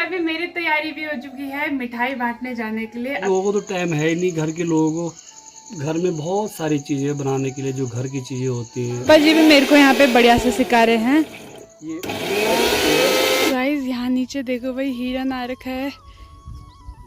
अभी मेरी तैयारी भी हो चुकी है मिठाई बांटने जाने के लिए। लोगों को तो टाइम है ही नहीं, घर के लोगों को घर में बहुत सारी चीजें बनाने के लिए जो घर की चीजें होती हैं। पापा जी भी मेरे को यहाँ पे बढ़िया से सिखा रहे हैं। ये गाइस यहाँ नीचे देखो भाई हिरन आ रखा है।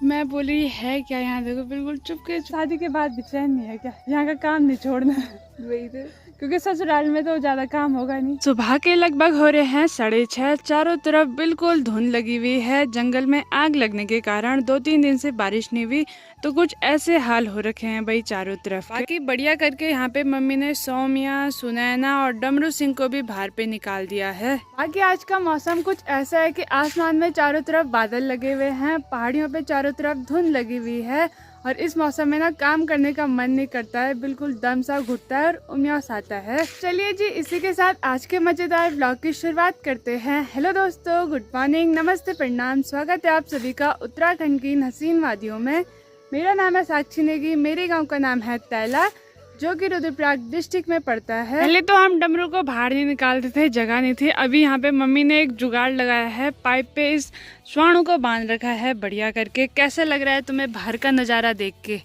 मैं बोल रही है क्या, यहाँ देखो बिल्कुल चुपके। शादी के बाद भी चैन नहीं है क्या, यहाँ का काम नहीं छोड़ना वही तो, क्योंकि ससुराल में तो ज्यादा काम होगा नहीं। सुबह के लगभग हो रहे हैं 6:30। चारों तरफ बिल्कुल धुंध लगी हुई है। जंगल में आग लगने के कारण 2-3 दिन से बारिश नहीं हुई, तो कुछ ऐसे हाल हो रखे हैं भाई चारों तरफ। बाकी बढ़िया करके यहाँ पे मम्मी ने सौम्या, सुनैना और डमरू सिंह को भी बाहर पे निकाल दिया है। बाकी आज का मौसम कुछ ऐसा है कि आसमान में चारों तरफ बादल लगे हुए हैं, पहाड़ियों पे चारों तरफ धुंध लगी हुई है और इस मौसम में ना काम करने का मन नहीं करता है, बिल्कुल दम सा घुटता है और उमयास आता है। चलिए जी, इसी के साथ आज के मजेदार ब्लॉग की शुरुआत करते हैं। हेलो दोस्तों, गुड मॉर्निंग, नमस्ते, प्रणाम। स्वागत है आप सभी का उत्तराखंड की हसीन वादियों में। मेरा नाम है साक्षी नेगी। मेरे गांव का नाम है तैला, जो कि रुद्रप्रयाग डिस्ट्रिक्ट में पड़ता है। पहले तो हम डमरू को बाहर नहीं निकालते थे, जगह नहीं थी। अभी यहाँ पे मम्मी ने एक जुगाड़ लगाया है, पाइप पे इस श्वाणु को बांध रखा है बढ़िया करके। कैसा लग रहा है तुम्हें बाहर का नज़ारा देख के?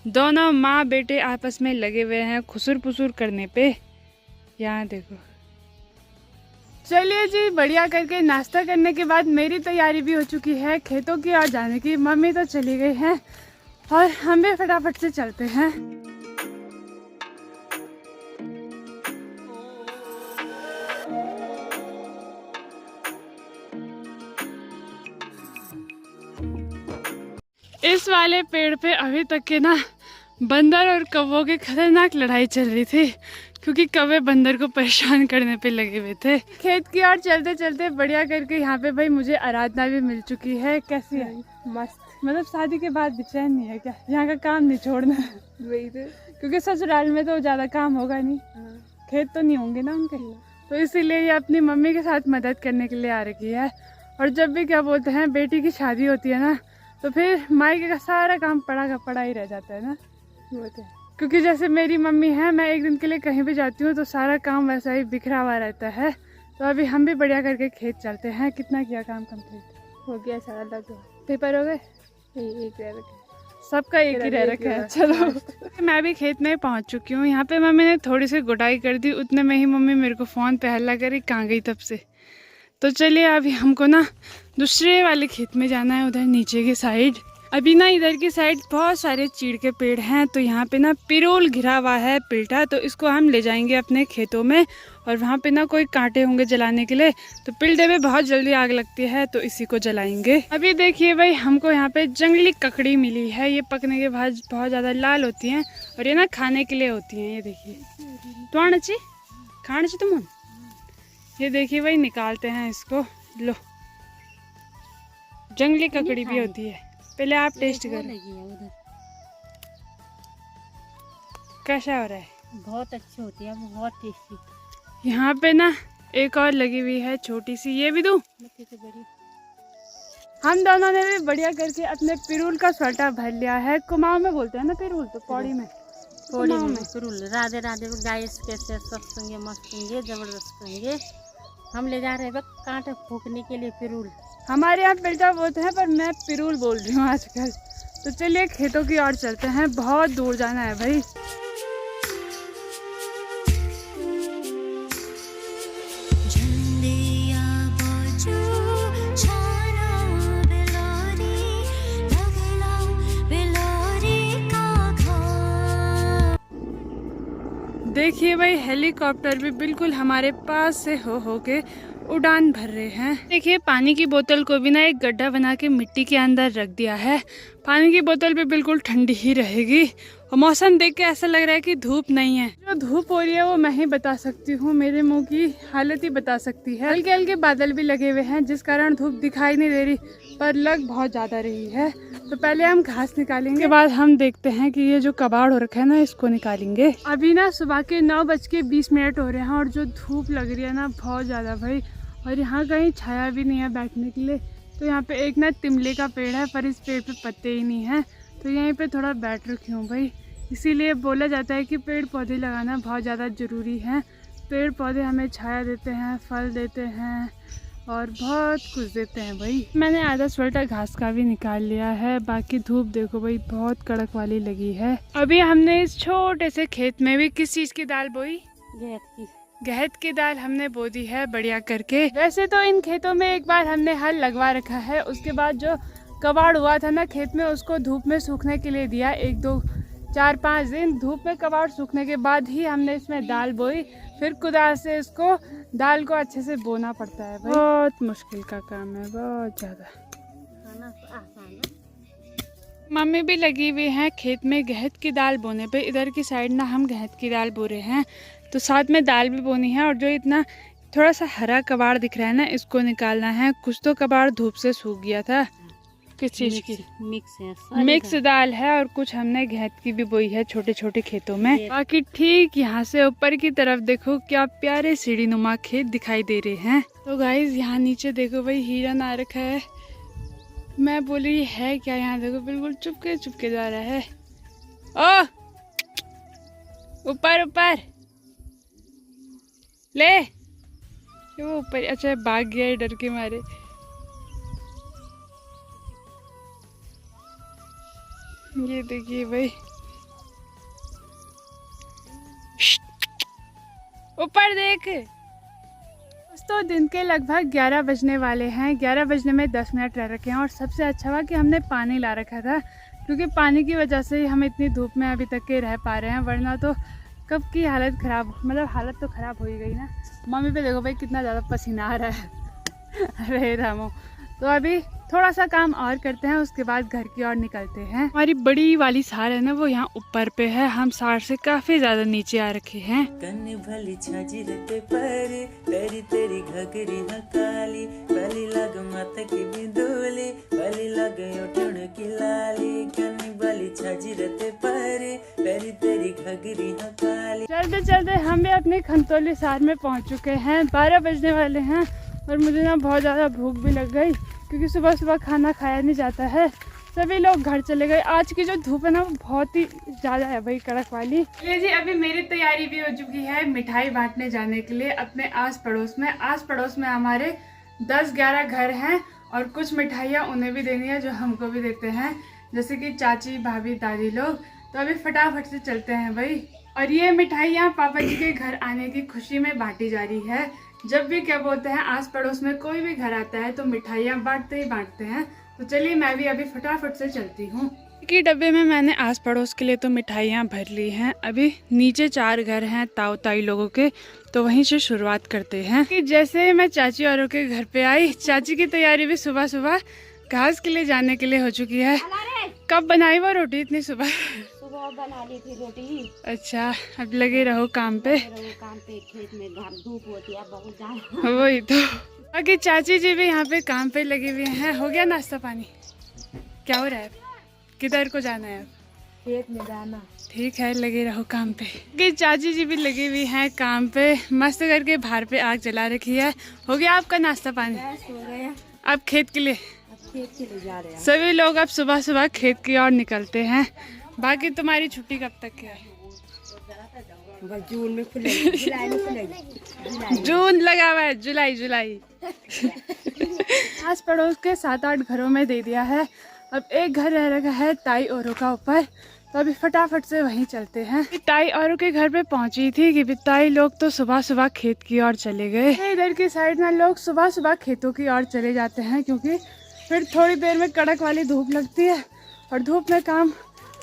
दोनों माँ बेटे आपस में लगे हुए हैं खुसुर पुसुर करने पे। यहाँ देखो। चलिए जी, बढ़िया करके नाश्ता करने के बाद मेरी तैयारी भी हो चुकी है खेतों की ओर जाने की। मम्मी तो चली गई है और हम भी फटाफट से चलते हैं। इस वाले पेड़ पे अभी तक के ना बंदर और कौवों की खतरनाक लड़ाई चल रही थी, क्योंकि कौवे बंदर को परेशान करने पे लगे हुए थे। खेत की ओर चलते चलते बढ़िया करके यहाँ पे भाई मुझे आराधना भी मिल चुकी है। कैसी है? मस्त। मतलब शादी के बाद भी चैन नहीं है क्या, यहाँ का काम नहीं छोड़ना वही तो, क्योंकि ससुराल में तो ज्यादा काम होगा नहीं। खेत तो नहीं होंगे ना उनके, तो इसीलिए ये अपनी मम्मी के साथ मदद करने के लिए आ रखी है। और जब भी क्या बोलते हैं बेटी की शादी होती है ना, तो फिर मायके का सारा काम पड़ा का पड़ा ही रह जाता है ना। क्योंकि जैसे मेरी मम्मी है, मैं एक दिन के लिए कहीं भी जाती हूँ तो सारा काम वैसा ही बिखरा हुआ रहता है। तो अभी हम भी बढ़िया करके खेत चलते हैं। कितना किया काम कंप्लीट हो गया? सारा लग पेपर हो गए, एक रह रखा, सबका एक ही रह रखा है। चलो मैं भी खेत में पहुंच चुकी हूँ। यहाँ पे मम्मी ने थोड़ी सी गुडाई कर दी, उतने में ही मम्मी मेरे को फ़ोन पे हल्ला करी कहाँ गई तब से। तो चलिए अभी हमको ना दूसरे वाले खेत में जाना है, उधर नीचे की साइड। अभी ना इधर की साइड बहुत सारे चीड़ के पेड़ हैं, तो यहाँ पे ना पिरोल घिरा हुआ है पिल्टा, तो इसको हम ले जाएंगे अपने खेतों में। और वहाँ पे ना कोई कांटे होंगे जलाने के लिए, तो पिल्टे में बहुत जल्दी आग लगती है, तो इसी को जलाएंगे। अभी देखिए भाई, हमको यहाँ पे जंगली ककड़ी मिली है। ये पकने के बाद बहुत ज़्यादा लाल होती हैं और ये ना खाने के लिए होती हैं। ये देखिए तो आची खाण ची तुम। ये देखिए भाई, निकालते हैं इसको। लो, जंगली ककड़ी भी होती है। पहले आप टेस्ट करो, कैसा हो रहा है? बहुत अच्छी होती है, बहुत टेस्टी। यहाँ पे ना एक और लगी हुई है छोटी सी, ये भी दूं? हम दोनों ने भी बढ़िया करके अपने पिरूल का स्वेटर भर लिया है। कुमाऊं में बोलते हैं ना पिरूल, तो पौड़ी में पिरूल। राधे राधे गाय कैसे सब संगे मस्त होंगे, जबरदस्त होंगे। हम ले जा रहे हैं कांटे फूकने के लिए पिरूल। हमारे यहाँ पिल्टा बोलते हैं, पर मैं पिरूल बोल रही हूँ आजकल। तो चलिए खेतों की ओर चलते हैं, बहुत दूर जाना है भाई। देखिए भाई, हेलीकॉप्टर भी बिल्कुल हमारे पास से हो के उड़ान भर रहे हैं। देखिए, पानी की बोतल को भी ना एक गड्ढा बना के मिट्टी के अंदर रख दिया है। पानी की बोतल भी बिल्कुल ठंडी ही रहेगी। और मौसम देख के ऐसा लग रहा है कि धूप नहीं है। जो धूप हो रही है वो मैं ही बता सकती हूँ, मेरे मुंह की हालत ही बता सकती है। हल्के हल्के बादल भी लगे हुए हैं, जिस कारण धूप दिखाई नहीं दे रही, पर लग बहुत ज़्यादा रही है। तो पहले हम घास निकालेंगे, के बाद हम देखते हैं कि ये जो कबाड़ हो रखा है ना, इसको निकालेंगे। अभी ना सुबह के 9:20 हो रहे हैं और जो धूप लग रही है ना बहुत ज़्यादा भाई। और यहाँ कहीं छाया भी नहीं है बैठने के लिए। तो यहाँ पे एक ना तिमले का पेड़ है, पर इस पेड़ पे पत्ते ही नहीं है, तो यहीं पे थोड़ा बैठ रखी हूँ भाई। इसीलिए बोला जाता है कि पेड़ पौधे लगाना बहुत ज़्यादा ज़रूरी है। पेड़ पौधे हमें छाया देते हैं, फल देते हैं और बहुत कुछ देते हैं भाई। मैंने आधा स्वेटर घास का भी निकाल लिया है। बाकी धूप देखो भाई बहुत कड़क वाली लगी है। अभी हमने इस छोटे से खेत में भी किस चीज की दाल बोई? गहत की दाल हमने बो दी है बढ़िया करके। वैसे तो इन खेतों में एक बार हमने हल लगवा रखा है, उसके बाद जो कबाड़ हुआ था ना खेत में उसको धूप में सूखने के लिए दिया। 1 2 4 5 दिन धूप में कबाड़ सूखने के बाद ही हमने इसमें दाल बोई। फिर कुदाल से इसको दाल को अच्छे से बोना पड़ता है भाई। बहुत मुश्किल का काम है, बहुत ज्यादा। मम्मी भी लगी हुई है खेत में गहत की दाल बोने पे। इधर की साइड ना हम गहत की दाल बो रहे हैं, तो साथ में दाल भी बोनी है। और जो इतना थोड़ा सा हरा कबाड़ दिख रहा है ना इसको निकालना है। कुछ तो कबाड़ धूप से सूख गया था। किस चीज की? मिक्स दाल है। और कुछ हमने गहत की भी बोई है छोटे छोटे खेतों में। बाकी ठीक यहाँ से ऊपर की तरफ देखो क्या प्यारे सीढ़ी नुमा खेत दिखाई दे रहे हैं। तो गाइज यहाँ नीचे देखो भाई हिरन आ रखा है। मैं बोली है क्या, यहाँ देखो बिल्कुल चुपके जा रहा है। ओ ऊपर ऊपर ले, वो ऊपर। अच्छा भाग गया है डर के मारे। ये देखिए भाई, ऊपर देख। दोस्तों दिन के लगभग 11 बजने वाले हैं। 11 बजने में 10 मिनट रह रखे हैं। और सबसे अच्छा हुआ कि हमने पानी ला रखा था, क्योंकि पानी की वजह से ही हम इतनी धूप में अभी तक के रह पा रहे हैं, वरना तो कब की हालत ख़राब, मतलब हालत तो ख़राब हो ही गई ना। मम्मी पे देखो भाई कितना ज़्यादा पसीना आ रहा है। अरे रामो। तो अभी थोड़ा सा काम और करते हैं, उसके बाद घर की ओर निकलते हैं। हमारी बड़ी वाली सार है ना वो यहाँ ऊपर पे है। हम सार से काफी ज्यादा नीचे आ रखे हैं। कन्ने भली छाजिरते पर तेरी तेरी घगरी हकाली भली लग माता की बिंदुली भली लग ओठन की लाली कन्ने भली छाजिरते पर तेरी तेरी घगरी हकाली। चलते चलते हम भी अपने खंतौली सार में पहुँच चुके हैं। 12 बजने वाले हैं और मुझे ना बहुत ज़्यादा भूख भी लग गई, क्योंकि सुबह सुबह खाना खाया नहीं जाता है। सभी लोग घर चले गए। आज की जो धूप है ना वो बहुत ही ज़्यादा है भाई, कड़क वाली। ये जी अभी मेरी तैयारी भी हो चुकी है मिठाई बांटने जाने के लिए अपने आस पड़ोस में। आस पड़ोस में हमारे 10-11 घर हैं और कुछ मिठाइयाँ उन्हें भी देनी है जो हमको भी देते हैं, जैसे कि चाची भाभी दादी लोग। तो अभी फटाफट से चलते हैं भाई। और ये मिठाइयाँ पापा जी के घर आने की खुशी में बांटी जा रही है। जब भी क्या बोलते हैं आस पड़ोस में कोई भी घर आता है तो मिठाइयाँ बांटते ही बांटते हैं। तो चलिए मैं भी अभी फटाफट से चलती हूँ। कि डब्बे में मैंने आस पड़ोस के लिए तो मिठाइयाँ भर ली हैं। अभी नीचे 4 घर हैं ताऊ ताई लोगों के, तो वहीं से शुरुआत करते हैं। कि जैसे मैं चाची औरों के घर पे आई, चाची की तैयारी भी सुबह सुबह घास के लिए जाने के लिए हो चुकी है। कब बनाई वो रोटी इतनी सुबह? बना ली थी रोटी। अच्छा अब लगे रहो काम पे। खेत में धूप होती है बहुत ज्यादा। वही तो। बाकी चाची जी भी यहाँ पे काम पे लगे हुए हैं। हो गया नाश्ता पानी? क्या हो रहा है? किधर को जाना है? खेत में जाना। ठीक है लगे रहो काम पे। कि चाची जी भी लगी हुई हैं काम पे, मस्त करके बाहर पे आग जला रखी है। हो गया आपका नाश्ता पानी? हो गया। अब खेत के लिए? खेत के लिए जा रहे हैं सभी लोग। अब सुबह सुबह खेत की ओर निकलते हैं। बाकी तुम्हारी छुट्टी कब तक है? जून में खुलेगी, जुलाई में खुलेगी। जून लगा हुआ है, जुलाई। आस पड़ोस के 7-8 घरों में दे दिया है। अब एक घर रह रखा है ताई औरों का ऊपर, तो अभी फटाफट से वहीं चलते हैं। ताई औरों के घर पे पहुंची थी कि ताई लोग तो सुबह सुबह खेत की ओर चले गए। इधर की साइड में लोग सुबह सुबह खेतों की ओर चले जाते हैं, क्योंकि फिर थोड़ी देर में कड़क वाली धूप लगती है और धूप में काम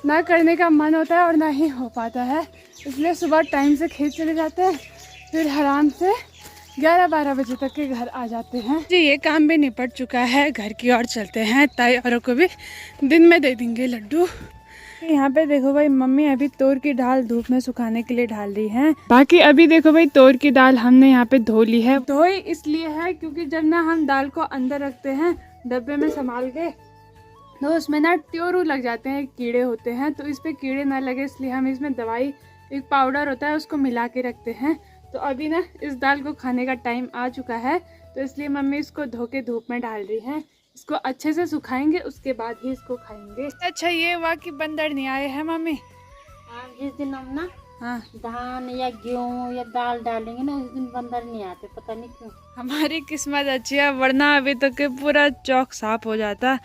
ना करने का मन होता है और ना ही हो पाता है। इसलिए सुबह टाइम से खेत चले जाते हैं, फिर आराम से 11-12 बजे तक के घर आ जाते हैं। जी ये काम भी निपट चुका है, घर की ओर चलते हैं। ताई औरों को भी दिन में दे देंगे लड्डू। यहाँ पे देखो भाई मम्मी अभी तोर की दाल धूप में सुखाने के लिए डाल रही हैं। बाकी अभी देखो भाई तोर की दाल हमने यहाँ पे धो ली है। धोई इसलिए है क्योंकि जब ना हम दाल को अंदर रखते हैं डब्बे में संभाल के, तो उसमें ना ट्योरू लग जाते हैं, कीड़े होते हैं। तो इस पे कीड़े ना लगे इसलिए हम इसमें दवाई, एक पाउडर होता है उसको मिला के रखते हैं। तो अभी ना इस दाल को खाने का टाइम आ चुका है, तो इसलिए मम्मी इसको धो के धूप में डाल रही है। इसको अच्छे से सुखाएंगे उसके बाद ही इसको खाएंगे। अच्छा ये हुआ कि बंदर नहीं आए हैं मम्मी? जिस दिन हम ना हाँ, धान या गेहूँ या दाल डालेंगे ना उस दिन बंदर नहीं आते, पता नहीं क्यों। हमारी किस्मत अच्छी है, वरना अभी तक के पूरा चौक साफ हो जाता।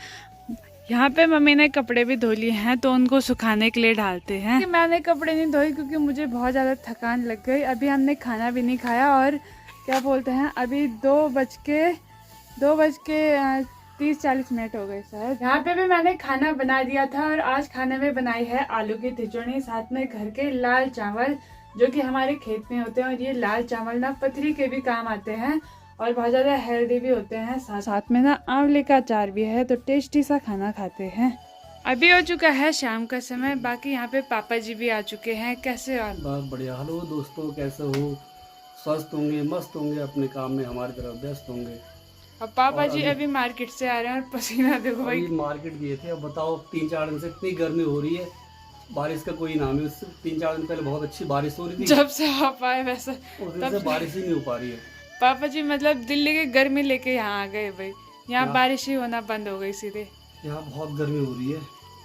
यहाँ पे मम्मी ने कपड़े भी धो लिए हैं तो उनको सुखाने के लिए डालते हैं। मैंने कपड़े नहीं धोए क्योंकि मुझे बहुत ज़्यादा थकान लग गई। अभी हमने खाना भी नहीं खाया और क्या बोलते हैं, अभी 2:30-40 हो गए शायद। यहाँ पे भी मैंने खाना बना दिया था और आज खाने में बनाई है आलू की खिचड़ी, साथ में घर के लाल चावल जो कि हमारे खेत में होते हैं। और ये लाल चावल ना पथरी के भी काम आते हैं और बहुत ज़्यादा हेल्दी भी होते हैं। साथ में ना आंवले का अचार भी है, तो टेस्टी सा खाना खाते हैं। अभी हो चुका है शाम का समय, बाकी यहाँ पे पापा जी भी आ चुके हैं। कैसे हो? बहुत बढ़िया। हेलो दोस्तों, कैसे हो? स्वस्थ होंगे, मस्त होंगे, अपने काम में हमारी तरफ व्यस्त होंगे। अब पापा जी अभी मार्केट से आ रहे हैं और पसीना देखो भाई। अभी मार्केट गए थे। अब बताओ 3-4 दिन से इतनी गर्मी हो रही है, बारिश का कोई नाम है। उससे 3-4 दिन पहले बहुत अच्छी बारिश हो रही थी, जब से आप आए वैसे उस दिन से बारिश ही नहीं हो पा रही है। पापा जी मतलब दिल्ली की गर्मी लेके यहाँ आ गए भाई। यहाँ बारिश ही होना बंद हो गई सीधे। यहाँ बहुत गर्मी हो रही है।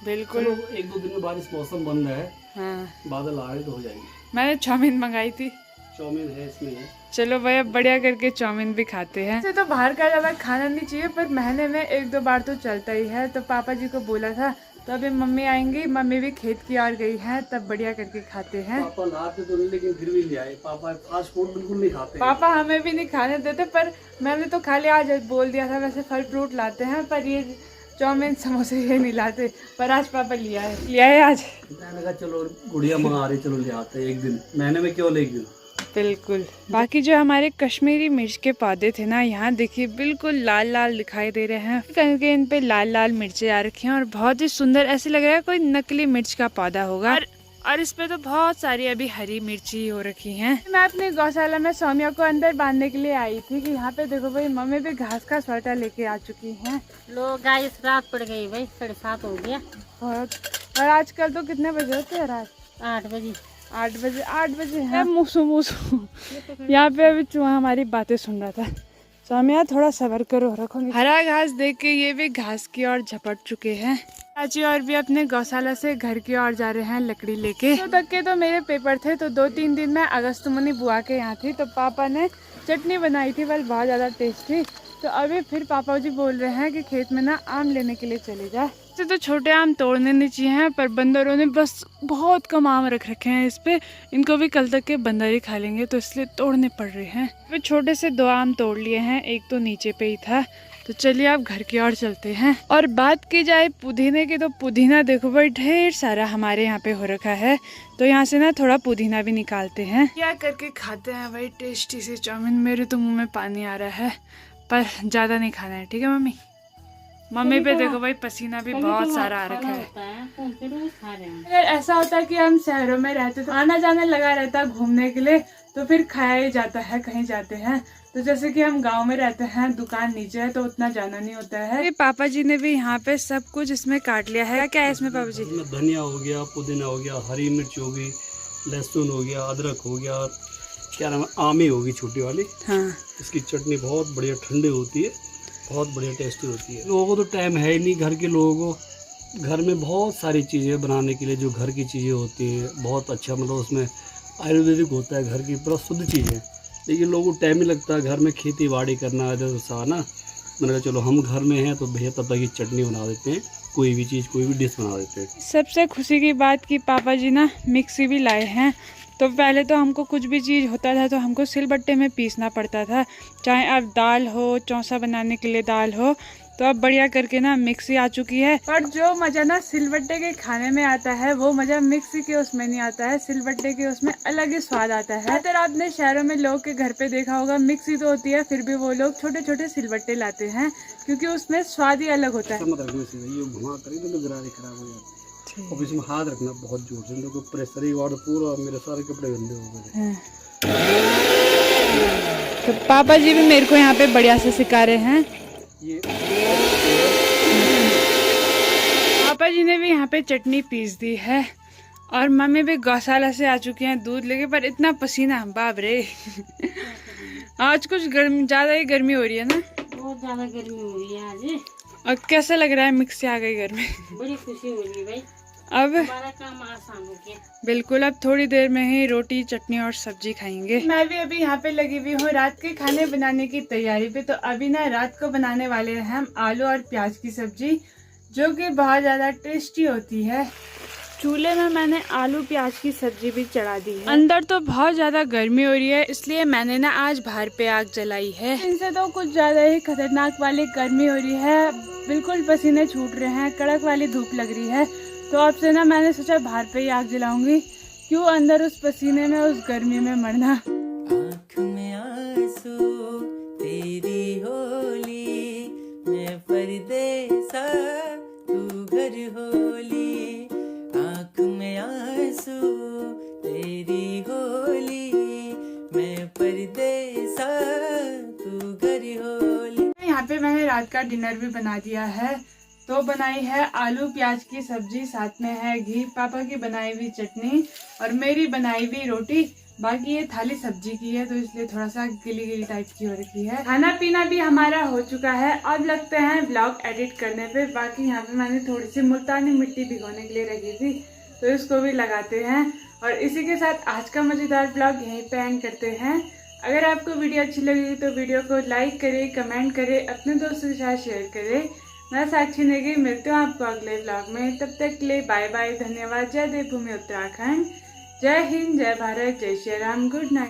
बिल्कुल। 1-2 दिन में बारिश, मौसम बंद है। हाँ, बादल आ रहे तो हो जाएगी। मैंने चाउमीन मंगाई थी। चाउमीन है इसमें है। चलो भैया बढ़िया करके चाउमीन भी खाते हैं। वैसे तो बाहर का ज़्यादा खाना नहीं चाहिए, पर महीने में 1-2 बार तो चलता ही है। तो पापा जी को बोला था, तो अभी मम्मी आएंगी, मम्मी भी खेत की ओर गई है, तब बढ़िया करके खाते हैं। पापा लाते तो नहीं, लेकिन फिर भी ले आए। पापा फास्ट फूड बिल्कुल नहीं खाते। पापा हमें भी नहीं खाने देते, पर मैंने तो खाली आज बोल दिया था। वैसे फल फ्रूट लाते हैं, पर ये चाउमीन समोसे ये नहीं लाते। पर आज पापा लिया है आज। मैंने कहा चलो गुड़िया मंगा रही, चलो ले आते हैं एक दिन, महीने में क्यों लेगी। बिल्कुल। बाकी जो हमारे कश्मीरी मिर्च के पौधे थे ना, यहाँ देखिए बिल्कुल लाल लाल दिखाई दे रहे हैं। कहीं इन पे लाल लाल मिर्चें आ रखी हैं और बहुत ही सुंदर, ऐसे लग रहा है कोई नकली मिर्च का पौधा होगा। और इस पे तो बहुत सारी अभी हरी मिर्ची हो रखी हैं। मैं अपनी गौशाला में सौम्या को अंदर बांधने के लिए आई थी कि यहाँ पे देखो भाई, मम्मी भी घास का स्वेटर लेके आ चुकी हैं। लोग गाय इस रात पड़ गई भाई, 7:30 हो गया। और आजकल तो कितने बजे होते हैं रात? 8 बजे। 8 बजे है। मूसू यहाँ पे अभी चूहा हमारी बातें सुन रहा था। सौम्या थोड़ा सब्र करो, रखो। हरा घास देख के ये भी घास की ओर झपट चुके हैं। चाची और भी अपने गौशाला से घर की ओर जा रहे हैं लकड़ी लेके। तो तक के तो मेरे पेपर थे, तो 2-3 दिन मैं अगस्तमुनि बुआ के यहाँ थी, तो पापा ने चटनी बनाई थी, बस बहुत ज़्यादा टेस्ट थी। तो अभी फिर पापा जी बोल रहे हैं कि खेत में ना आम लेने के लिए चले जाए। तो छोटे आम तोड़ने नहीं चाहिए, पर बंदरों ने बस बहुत कम आम रख रखे हैं इस पे। इनको भी कल तक के बंदर ही खा लेंगे, तो इसलिए तोड़ने पड़ रहे हैं। फिर छोटे से 2 आम तोड़ लिए हैं, एक तो नीचे पे ही था। तो चलिए आप घर की ओर चलते हैं। और बात की जाए पुदीने की, तो पुदीना देखो भाई ढेर सारा हमारे यहाँ पे हो रखा है। तो यहाँ से ना थोड़ा पुदीना भी निकालते हैं, क्या करके खाते हैं भाई टेस्टी से चाउमीन। मेरे तो मुँह में पानी आ रहा है, पर ज़्यादा नहीं खाना है, ठीक है मम्मी? मम्मी पे देखो भाई पसीना भी बहुत सारा आ रखा है। अगर ऐसा होता है कि हम शहरों में रहते तो आना जाना लगा रहता घूमने के लिए, तो फिर खाया ही जाता है कहीं जाते हैं। तो जैसे कि हम गांव में रहते हैं, दुकान नीचे है, तो उतना जाना नहीं होता है। पापा जी ने भी यहाँ पे सब कुछ इसमें काट लिया है। क्या है इसमें पापा जी? इसमें धनिया हो गया, पुदीना हो गया, हरी मिर्च हो गई, लहसुन हो गया, अदरक हो गया, क्या नाम है, आमी होगी छोटी वाली। हाँ, इसकी चटनी बहुत बढ़िया ठंडी होती है, बहुत बढ़िया टेस्टी होती है। लोगों को तो टाइम है ही नहीं, घर के लोगों को घर में बहुत सारी चीज़ें बनाने के लिए, जो घर की चीज़ें होती हैं बहुत अच्छा, मतलब उसमें आयुर्वेदिक होता है, घर की पूरा शुद्ध चीज़ है। लेकिन लोगों को टाइम ही लगता है घर में खेती बाड़ी करना, इधर सा ना। मैंने कहा चलो हम घर में हैं तो भैया तब तक ये चटनी बना देते हैं, कोई भी चीज़ कोई भी डिश बना देते हैं। सबसे खुशी की बात कि पापा जी ना मिक्सी भी लाए हैं। तो पहले तो हमको कुछ भी चीज़ होता था तो हमको सिलबट्टे में पीसना पड़ता था, चाहे अब दाल हो, चौंसा बनाने के लिए दाल हो। तो अब बढ़िया करके ना मिक्सी आ चुकी है। पर जो मज़ा ना सिलबट्टे के खाने में आता है, वो मज़ा मिक्सी के उसमें नहीं आता है। सिलबट्टे के उसमें अलग ही स्वाद आता है। तो आपने शहरों में लोग के घर पे देखा होगा, मिक्सी तो होती है, फिर भी वो लोग छोटे छोटे सिलबट्टे लाते हैं, क्योंकि उसमें स्वाद ही अलग होता है। ये घुमा करेंगे तो गरारे खराब हो जाते हैं। अब इसमें हाथ रखना बहुत जोर से, देखो प्रेशर ही वार्ड पूरा, मेरे सारे कपड़े गंदे हो गए। तो पापा जी भी मेरे को यहाँ पे बढ़िया से सिखा रहे हैं। ये पापा जी ने भी यहाँ पे चटनी पीस दी है और मम्मी भी गौशाला से आ चुकी हैं दूध लेके। पर इतना पसीना, बाप रे आज कुछ ज़्यादा ही गर्मी हो रही है ना, बहुत ज्यादा गर्मी हो रही है आज। और कैसा लग रहा है मिक्सी आ गई घर में? बड़ी खुशी हो रही है भाई। अब हमारा काम आसान हो गया। बिल्कुल अब थोड़ी देर में ही रोटी चटनी और सब्जी खाएंगे। मैं भी अभी यहाँ पे लगी हुई हूँ रात के खाने बनाने की तैयारी पे। तो अभी ना रात को बनाने वाले हैं हम आलू और प्याज की सब्जी, जो कि बहुत ज्यादा टेस्टी होती है। चूल्हे में मैंने आलू प्याज की सब्जी भी चढ़ा दी है। अंदर तो बहुत ज्यादा गर्मी हो रही है, इसलिए मैंने ना आज बाहर पे आग जलाई है। इनसे तो कुछ ज्यादा ही खतरनाक वाली गर्मी हो रही है, बिल्कुल पसीने छूट रहे हैं, कड़क वाली धूप लग रही है। तो अब से ना मैंने सोचा बाहर पे ही आग जलाऊंगी, क्यों अंदर उस पसीने में उस गर्मी में मरना। आँख में आंसू तेरी होली, मैं परदेसा तू घर होली। आँख में आंसू तेरी होली, मैं परदेसा तू घर होली। यहाँ पे मैंने रात का डिनर भी बना दिया है। तो बनाई है आलू प्याज की सब्जी, साथ में है घी, पापा की बनाई हुई चटनी और मेरी बनाई हुई रोटी। बाकी ये थाली सब्जी की है, तो इसलिए थोड़ा सा गिली गिली टाइप की हो रखी है। खाना पीना भी हमारा हो चुका है, अब लगते हैं ब्लॉग एडिट करने पे। बाकी यहाँ पे मैंने थोड़ी सी मुल्तानी मिट्टी भिगोने के लिए रखी थी, तो इसको भी लगाते हैं। और इसी के साथ आज का मजेदार ब्लॉग यहीं पे एंड करते हैं। अगर आपको वीडियो अच्छी लगी तो वीडियो को लाइक करें, कमेंट करें, अपने दोस्तों के साथ शेयर करें। मैं साक्षी नेगी, मिलती हूँ आपको अगले व्लॉग में। तब तक के लिए बाय बाय, धन्यवाद। जय देवभूमि उत्तराखंड, जय हिंद, जय भारत, जय श्री राम, गुड नाइट।